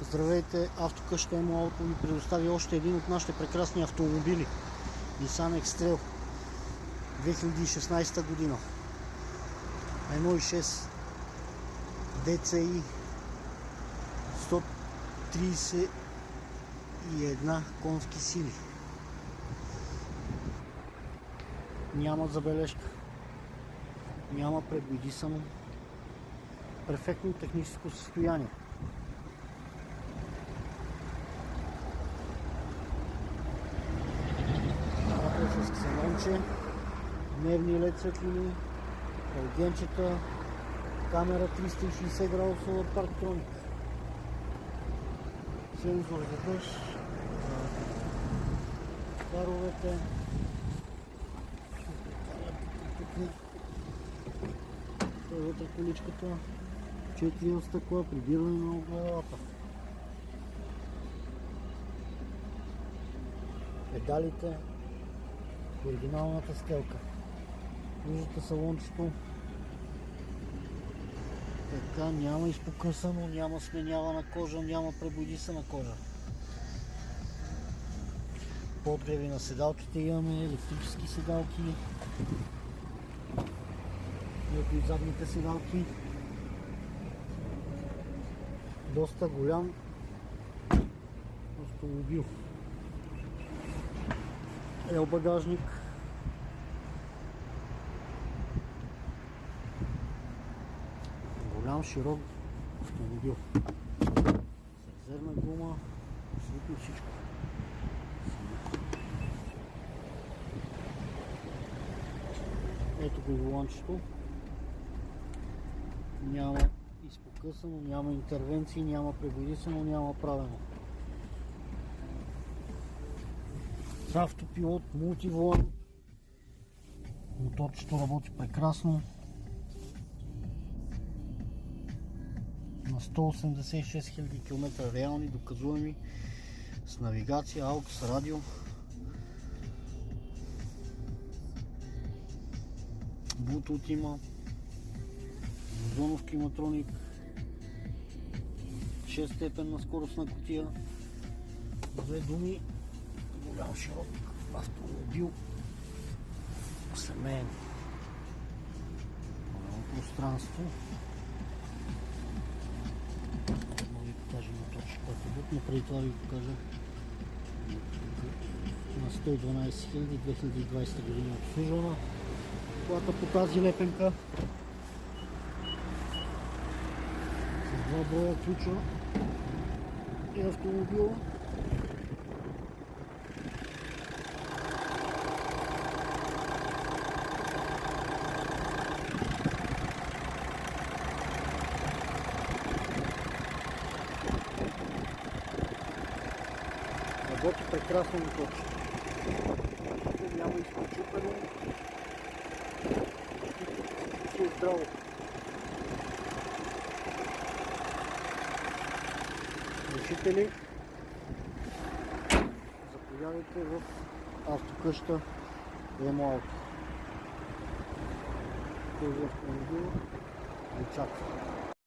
Здравейте, автокъща Емо Ауто ви предостави още един от нашите прекрасни автомобили. Nissan X-Trail 2016 година. 1.6 DCI 131 конски сили. Няма забележка, няма пребоядисано, перфектно техническо състояние. С ксенонче, дневни LED светлини, алгенчета, камера 360 градусова парктроник, сензор за дъжд, фаровете, вътре количката, 4 стъкла, прибиране на огледалата, педалите, оригиналната стелка. Виждате салончето. Така, няма изпокъсано, няма сменявана кожа, няма пребоядисана кожа. Подгреви на седалките имаме, електрически седалки. Ето и задните седалки. Доста голям автомобил. Багажник. Голям, широк автомобил. С резервна гума, абсолютно всичко. Ето го воланчето. Няма изпокъсано, няма интервенции, няма пребоядисано, няма правено. С автопилот, мултиволан. Моторчето работи прекрасно. На 186 000 км реални, доказуеми, с навигация, AUX, радио. Bluetooth има, озонов климатроник, 6 степенна скоростна кутия. Две думи, голям широк автомобил, семейен, голямо пространство. Мога ви покажа моторче, който бутна, преди това ви покажа на 112 000, 2020 година обслужвана колата по тази лепенка с 2 броя ключа и автомобила. Работи прекрасно моторче. Няма изпочупено. Всичко е здраво. Решите ли? Заповядайте в автокъща Емо Ауто. Този автомобил ви чака.